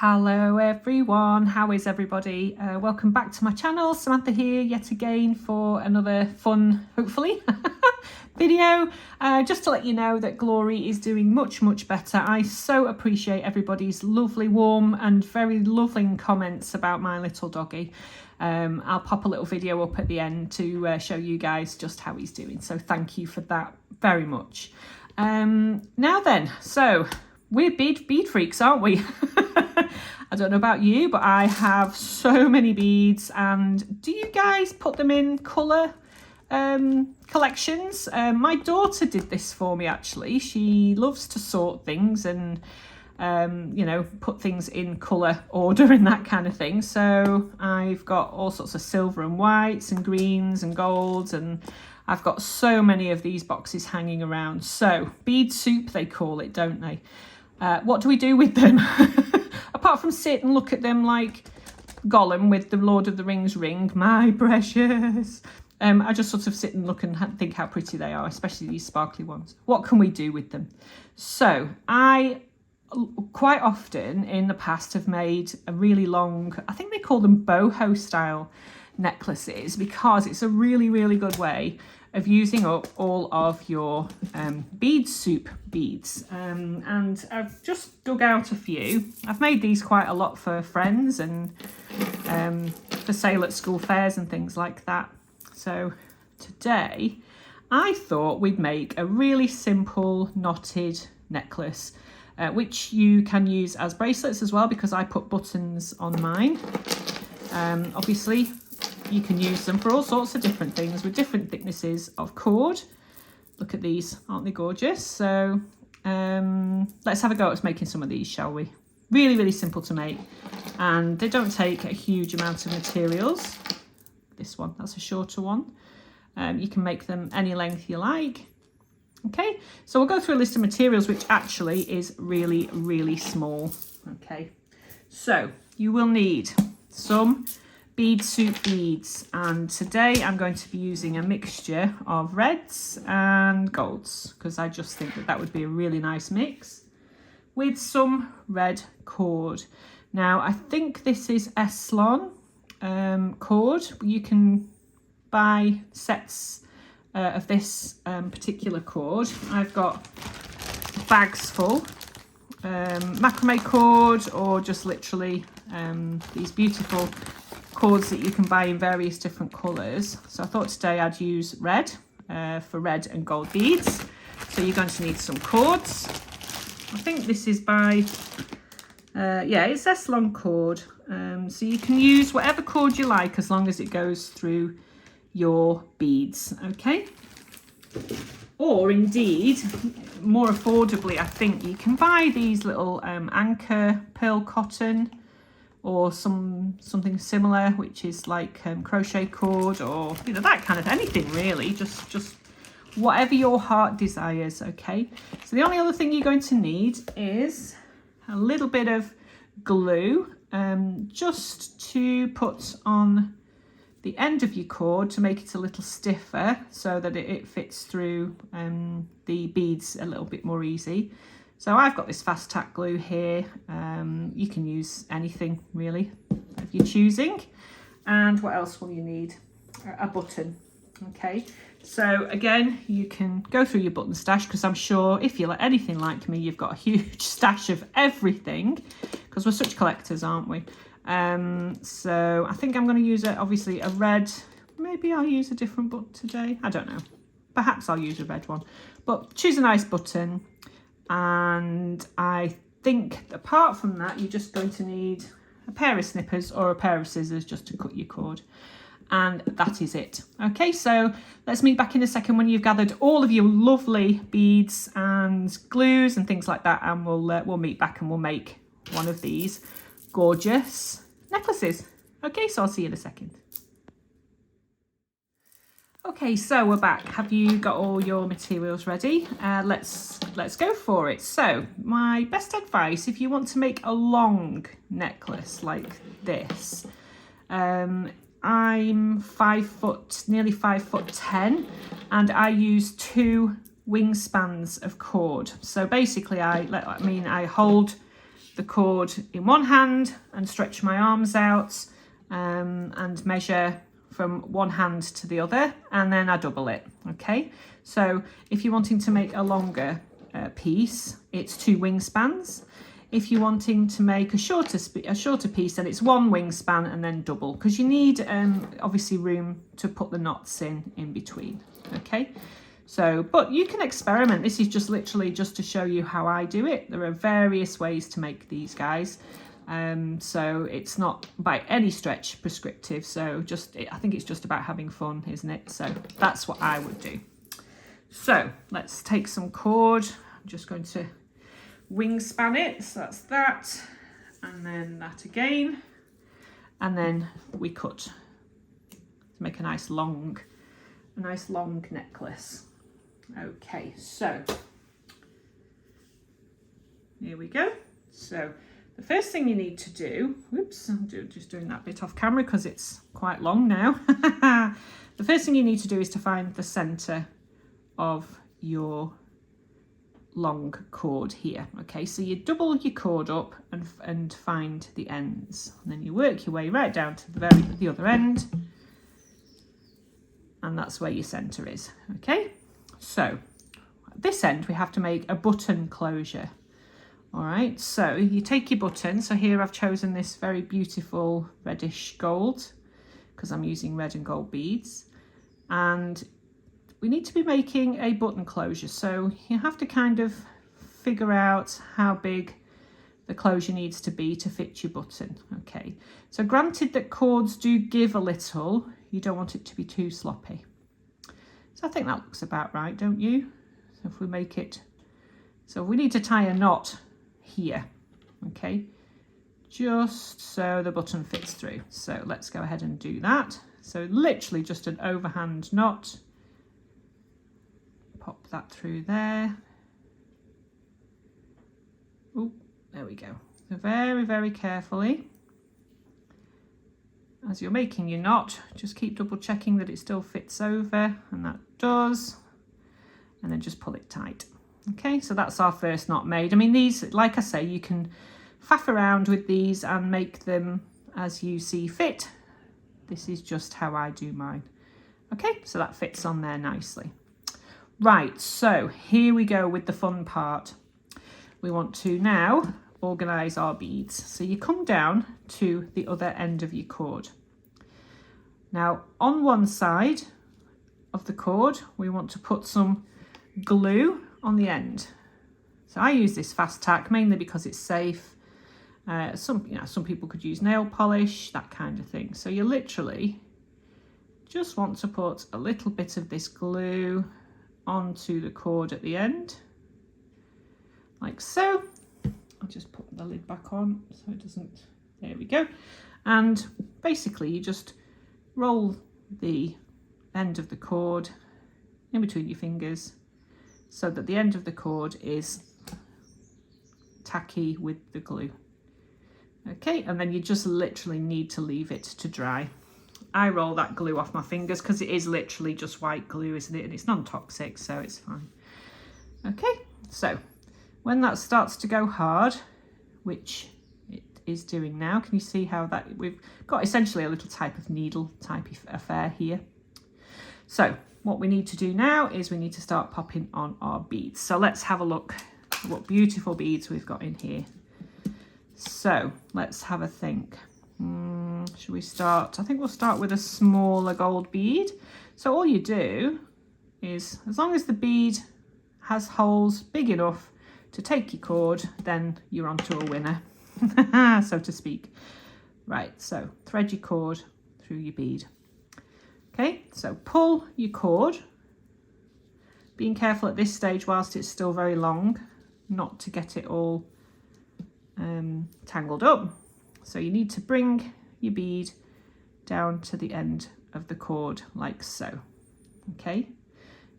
Hello everyone, how is everybody? Welcome back to my channel. Samantha here yet again for another fun, hopefully, video. Just to let you know that Glory is doing much better. I so appreciate everybody's lovely, warm and very loving comments about my little doggy. I'll pop a little video up at the end to show you guys just how he's doing. So thank you for that very much. Now then, so we're bead freaks, aren't we? I don't know about you, but I have so many beads. And do you guys put them in colour collections? My daughter did this for me, actually. She loves to sort things and, you know, put things in colour order and that kind of thing. So I've got all sorts of silver and whites and greens and golds, and I've got so many of these boxes hanging around. So bead soup, they call it, don't they? What do we do with them? Apart from sit and look at them like Gollum with the Lord of the Rings ring, my precious. I just sort of sit and look and think how pretty they are, especially these sparkly ones. What can we do with them? So I quite often in the past have made a really long, I think they call them boho style necklaces, because it's a really good way of using up all of your bead soup beads. And I've just dug out a few. I've made these quite a lot for friends and for sale at school fairs and things like that. So today I thought we'd make a really simple knotted necklace, which you can use as bracelets as well, because I put buttons on mine. Obviously you can use them for all sorts of different things with different thicknesses of cord. Look at these, aren't they gorgeous? So let's have a go at making some of these, shall we? Really simple to make, and they don't take a huge amount of materials. This one, that's a shorter one. You can make them any length you like. Okay, so we'll go through a list of materials, which actually is really small. Okay, so you will need some bead soup beads, and today I'm going to be using a mixture of reds and golds, because I just think that that would be a really nice mix, with some red cord. Now I think this is S-Lon cord. You can buy sets of this particular cord. I've got bags full, macrame cord, or just literally these beautiful cords that you can buy in various different colours. So I thought today I'd use red for red and gold beads. So you're going to need some cords. I think this is by, yeah, it's S-Lon cord. So you can use whatever cord you like as long as it goes through your beads, okay? Or indeed, more affordably, I think you can buy these little anchor pearl cotton, or something similar, which is like crochet cord, or you know, that kind of anything really, just whatever your heart desires. Okay, so the only other thing you're going to need is a little bit of glue, just to put on the end of your cord to make it a little stiffer, so that it fits through the beads a little bit more easy. So I've got this fast tack glue here. You can use anything really if you're choosing. And what else will you need? A button. Okay, so again, you can go through your button stash, because I'm sure if you're anything like me, you've got a huge stash of everything, because we're such collectors, aren't we? So I think I'm going to use obviously a red. Maybe I'll use a different button today. I don't know. Perhaps I'll use a red one, but choose a nice button. And I think apart from that, you're just going to need a pair of snippers or a pair of scissors just to cut your cord. And that is it. Okay, so let's meet back in a second when you've gathered all of your lovely beads and glues and things like that, and we'll meet back and we'll make one of these gorgeous necklaces. Okay, so I'll see you in a second. Okay, so we're back. Have you got all your materials ready? Let's go for it. So my best advice, if you want to make a long necklace like this, I'm 5 foot, nearly 5'10", and I use 2 wingspans of cord. So basically I hold the cord in one hand and stretch my arms out and measure from one hand to the other, and then I double it. Okay, so if you're wanting to make a longer piece, it's 2 wingspans. If you're wanting to make a shorter piece, then it's 1 wingspan and then double, because you need obviously room to put the knots in between. Okay, so but you can experiment. This is just literally just to show you how I do it. There are various ways to make these guys, so it's not by any stretch prescriptive. So I think it's just about having fun, isn't it? So that's what I would do. So let's take some cord. I'm just going to wingspan it, so that's that, and then that again, and then we cut to make a nice long necklace. Okay, so here we go. So the first thing you need to do, whoops, I'm just doing that bit off camera because it's quite long now. The first thing you need to do is to find the center of your long cord here. Okay, so you double your cord up and find the ends, and then you work your way right down to the other end, and that's where your center is. Okay, so at this end we have to make a button closure. All right, so you take your button. So here I've chosen this very beautiful reddish gold because I'm using red and gold beads, and we need to be making a button closure, so you have to kind of figure out how big the closure needs to be to fit your button. Okay, so granted that cords do give a little, you don't want it to be too sloppy. So I think that looks about right, don't you? So if we make it, so we need to tie a knot here, okay, just so the button fits through. So let's go ahead and do that. So literally just an overhand knot. Pop that through there. Oh, there we go. So very, very carefully, as you're making your knot, just keep double checking that it still fits over, and that does, and then just pull it tight. Okay, so that's our first knot made. I mean, these, like I say, you can faff around with these and make them as you see fit. This is just how I do mine. Okay, so that fits on there nicely. Right, so here we go with the fun part. We want to now organise our beads. So you come down to the other end of your cord. Now on one side of the cord, we want to put some glue on the end. So I use this fast tack mainly because it's safe. Some people could use nail polish, that kind of thing. So you literally just want to put a little bit of this glue onto the cord at the end, like so. I'll just put the lid back on so it doesn't, there we go. And basically you just roll the end of the cord in between your fingers so that the end of the cord is tacky with the glue. Okay, and then you just literally need to leave it to dry. I roll that glue off my fingers because it is literally just white glue, isn't it? And it's non-toxic, so it's fine. Okay, so when that starts to go hard, which it is doing now, can you see how that we've got essentially a little type of needle type affair here? So what we need to do now is we need to start popping on our beads. So let's have a look at what beautiful beads we've got in here. So let's have a think. Should we start? I think we'll start with a smaller gold bead. So all you do is, as long as the bead has holes big enough to take your cord, then you're onto a winner, so to speak. Right, so thread your cord through your bead. Okay, so pull your cord, being careful at this stage whilst it's still very long, not to get it all tangled up. So you need to bring your bead down to the end of the cord like so. Okay,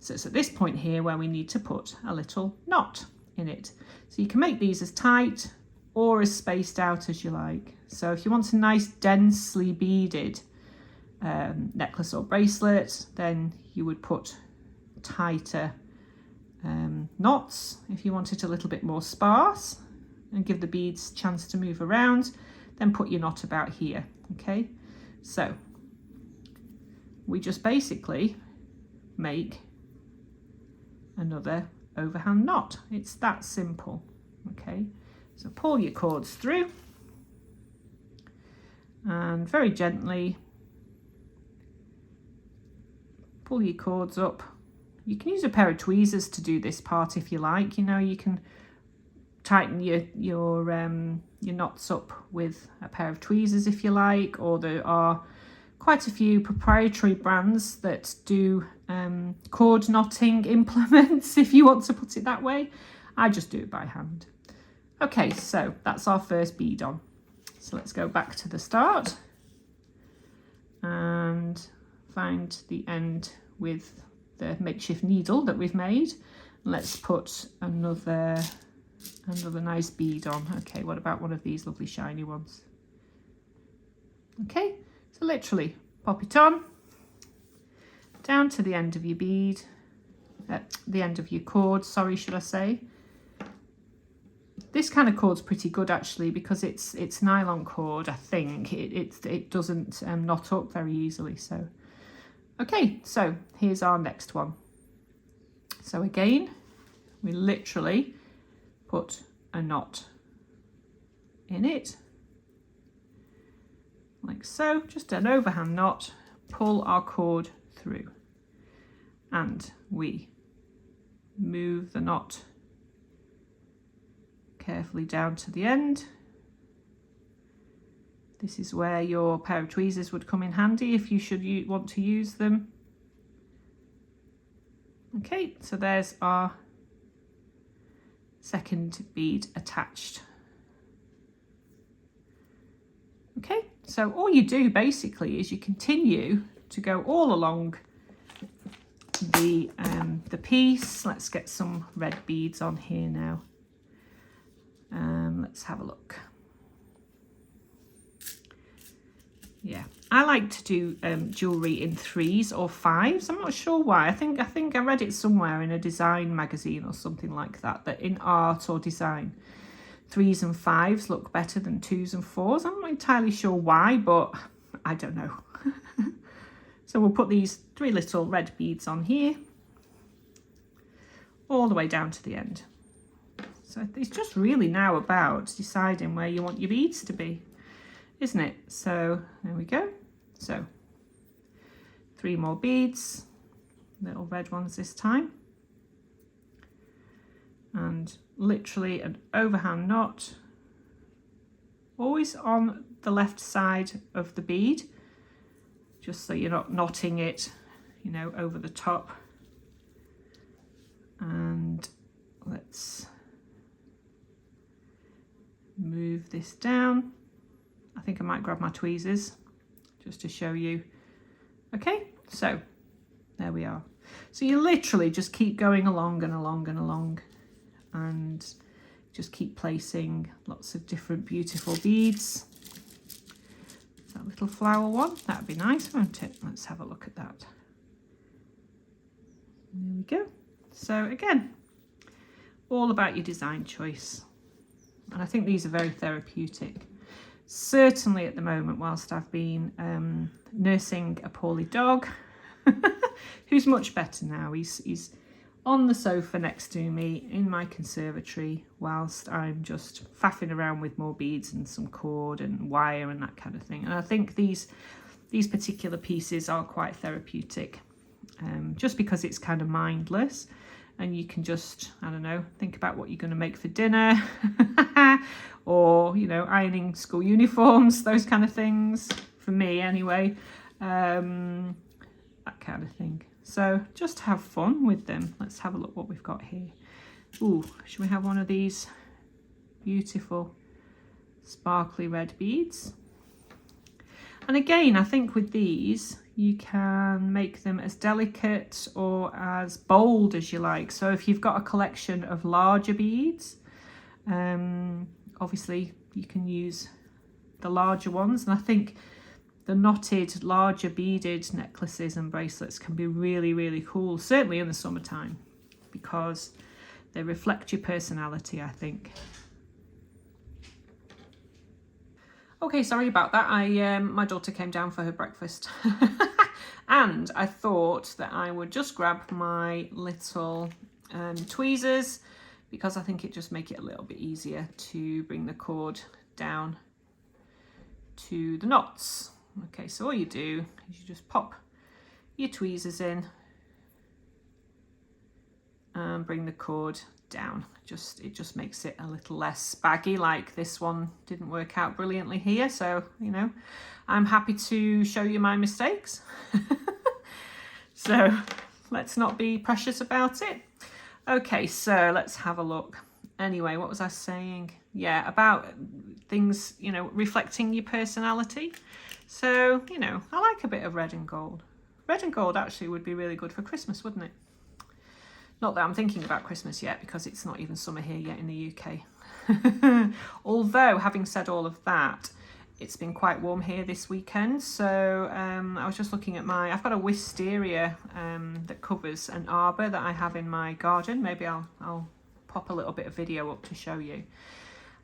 so it's at this point here where we need to put a little knot in it. So you can make these as tight or as spaced out as you like. So if you want a nice densely beaded necklace or bracelet, then you would put tighter knots. If you want it a little bit more sparse, and give the beads a chance to move around. Then put your knot about here, okay? So we just basically make another overhand knot. It's that simple, okay? So pull your cords through and very gently pull your cords up. You can use a pair of tweezers to do this part if you like. You know, you can tighten your knots up with a pair of tweezers if you like, or there are quite a few proprietary brands that do cord knotting implements, if you want to put it that way. I just do it by hand. Okay, so that's our first bead on. So let's go back to the start and find the end with the makeshift needle that we've made. Let's put another nice bead on. Okay, what about one of these lovely shiny ones? Okay, so literally pop it on down to the end of your bead, the end of your cord, sorry, should I say. This kind of cord's pretty good actually, because it's nylon cord. I think it doesn't knot up very easily. So okay, so here's our next one. So again, we literally put a knot in it like so, just an overhand knot, pull our cord through, and we move the knot carefully down to the end. This is where your pair of tweezers would come in handy if you should want to use them. Okay, so there's our second bead attached. Okay, so all you do basically is you continue to go all along the piece. Let's get some red beads on here now. Let's have a look. Yeah, I like to do jewellery in 3s or 5s. I'm not sure why. I think I read it somewhere in a design magazine or something like that, that in art or design, 3s and 5s look better than 2s and 4s. I'm not entirely sure why, but I don't know. So we'll put these 3 little red beads on here, all the way down to the end. So it's just really now about deciding where you want your beads to be, isn't it? So there we go. So 3 more beads, little red ones this time, and literally an overhand knot, always on the left side of the bead, just so you're not knotting it, you know, over the top. And let's move this down. I think I might grab my tweezers just to show you. Okay, so there we are. So you literally just keep going along and along and along, and just keep placing lots of different beautiful beads. That little flower one, that'd be nice, won't it? Let's have a look at that. There we go. So again, all about your design choice. And I think these are very therapeutic. Certainly at the moment, whilst I've been nursing a poorly dog, who's much better now. He's on the sofa next to me in my conservatory, whilst I'm just faffing around with more beads and some cord and wire and that kind of thing. And I think these particular pieces are quite therapeutic, just because it's kind of mindless. And you can just, I don't know, think about what you're going to make for dinner or, you know, ironing school uniforms, those kind of things, for me anyway, that kind of thing. So just have fun with them. Let's have a look what we've got here. Ooh, should we have one of these beautiful sparkly red beads? And again, I think with these, you can make them as delicate or as bold as you like. So if you've got a collection of larger beads, obviously you can use the larger ones. And I think the knotted, larger beaded necklaces and bracelets can be really, really cool, certainly in the summertime, because they reflect your personality, I think. Okay, sorry about that. My daughter came down for her breakfast and I thought that I would just grab my little tweezers, because I think it just make it a little bit easier to bring the cord down to the knots. Okay, so all you do is you just pop your tweezers in and bring the cord down. It just makes it a little less baggy, like this one didn't work out brilliantly here, so you know, I'm happy to show you my mistakes. So let's not be precious about it. Okay, so let's have a look. Anyway, what was I saying? Yeah, about things, you know, reflecting your personality. So, you know, I like a bit of red and gold. Red and gold actually would be really good for Christmas, wouldn't it? Not that I'm thinking about Christmas yet, because it's not even summer here yet in the UK. Although, having said all of that, it's been quite warm here this weekend. So I was just looking at I've got a wisteria that covers an arbour that I have in my garden. Maybe I'll pop a little bit of video up to show you.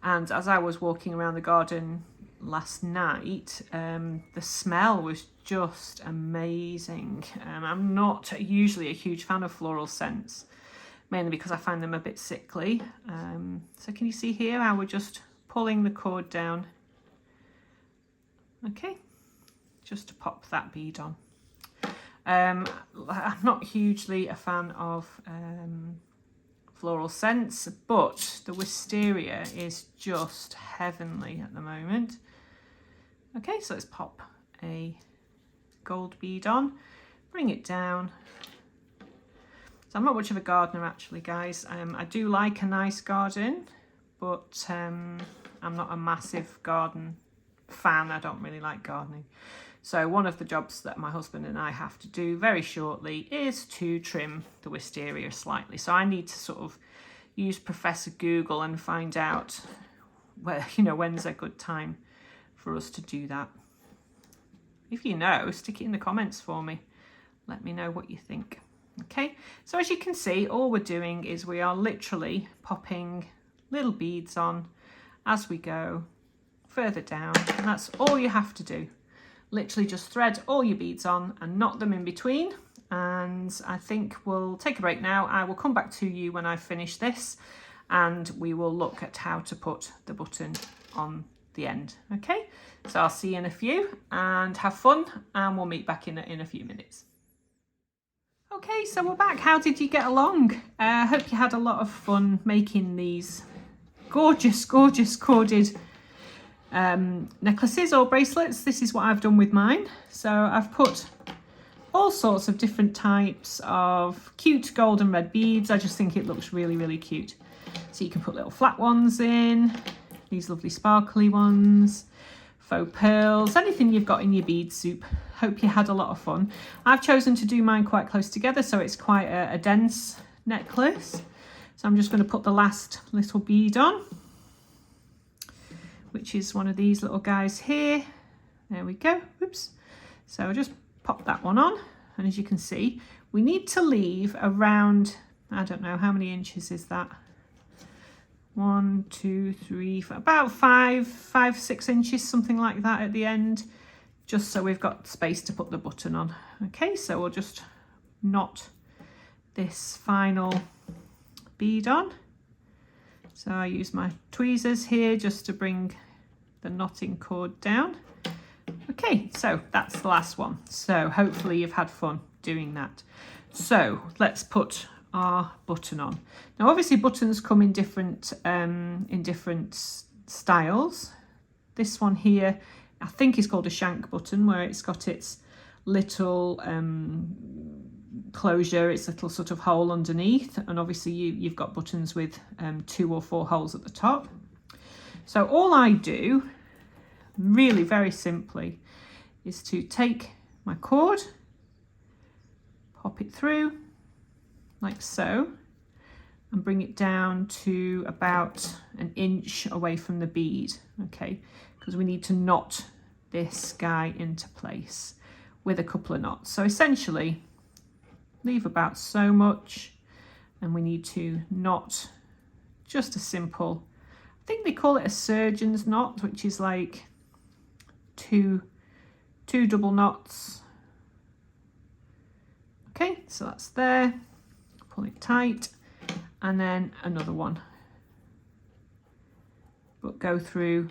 And as I was walking around the garden last night, the smell was just amazing. I'm not usually a huge fan of floral scents, mainly because I find them a bit sickly. So can you see here how we're just pulling the cord down? Okay, just to pop that bead on. I'm not hugely a fan of floral scents, but the wisteria is just heavenly at the moment. Okay, so let's pop a gold bead on, bring it down. So I'm not much of a gardener actually, guys. I do like a nice garden, but I'm not a massive garden fan. I don't really like gardening. So one of the jobs that my husband and I have to do very shortly is to trim the wisteria slightly. So I need to sort of use Professor Google and find out where, you know, when's a good time for us to do that. If you know, stick it in the comments for me. Let me know what you think. Okay, so as you can see, all we're doing is we are literally popping little beads on as we go further down, and that's all you have to do. Literally just thread all your beads on and knot them in between. And I think we'll take a break now. I will come back to you when I finish this, and we will look at how to put the button on the end. Okay, so I'll see you in a few, and have fun, and we'll meet back in a few minutes. Okay, so we're back. How did you get along? I hope you had a lot of fun making these gorgeous, gorgeous corded necklaces or bracelets. This is what I've done with mine. So I've put all sorts of different types of cute gold and red beads. I just think it looks really, really cute. So you can put little flat ones in, these lovely sparkly ones, faux pearls, anything you've got in your bead soup. Hope you had a lot of fun. I've chosen to do mine quite close together, so it's quite a dense necklace. So I'm just going to put the last little bead on, which is one of these little guys here. There we go. Oops. So I'll just pop that one on, and as you can see, we need to leave around, I don't know, how many inches is that? 1, 2, 3, 4, about 5, 6 inches, something like that at the end, just so we've got space to put the button on. Okay, so we'll just knot this final bead on. So I use my tweezers here just to bring the knotting cord down. Okay, so that's the last one. So hopefully you've had fun doing that. So let's put our button on. Now obviously buttons come in different styles. This one here I think is called a shank button, where it's got its little closure, its little sort of hole underneath, and obviously you've got buttons with 2 or 4 holes at the top. So all I do, really very simply, is to take my cord, pop it through like so, and bring it down to about an inch away from the bead, okay, because we need to knot this guy into place with a couple of knots. So essentially leave about so much, and we need to knot just a simple, I think they call it a surgeon's knot, which is like two double knots. Okay, so that's there. Pull it tight, and then another one, but go through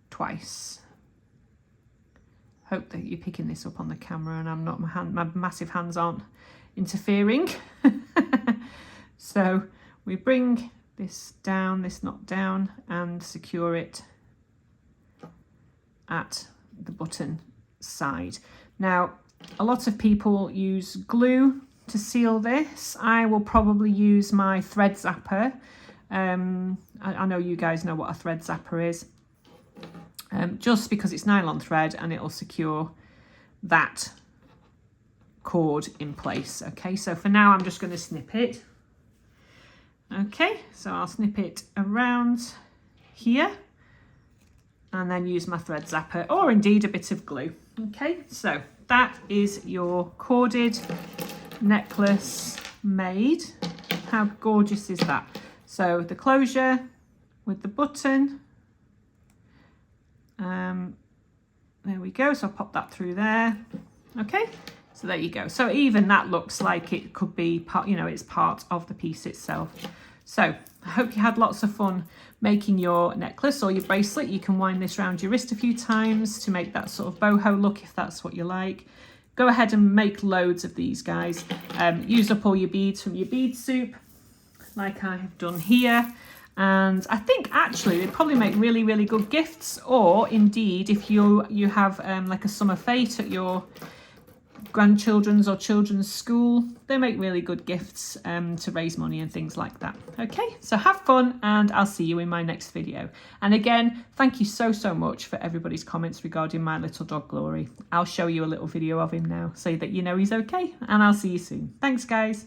twice. Hope that you're picking this up on the camera and I'm not, my massive hands aren't interfering. So we bring this down, this knot down, and secure it at the button side. Now, a lot of people use glue to seal this. I will probably use my thread zapper. I know you guys know what a thread zapper is. Just because it's nylon thread and it'll secure that cord in place. Okay, so for now I'm just going to snip it. Okay, so I'll snip it around here and then use my thread zapper, or indeed a bit of glue. Okay, so that is your corded necklace made. How gorgeous is that? So the closure with the button. There we go, so I'll pop that through there. Okay, so there you go. So even that looks like it could be part, you know, it's part of the piece itself. So I hope you had lots of fun making your necklace or your bracelet. You can wind this around your wrist a few times to make that sort of boho look if that's what you like. Go ahead and make loads of these guys. Use up all your beads from your bead soup like I have done here. And I think actually they probably make really, really good gifts, or indeed if you have like a summer fete at your grandchildren's or children's school, they make really good gifts to raise money and things like that. Okay, so have fun and I'll see you in my next video. And again, thank you so much for everybody's comments regarding my little dog Glory. I'll show you a little video of him now so that you know he's okay, and I'll see you soon. Thanks guys.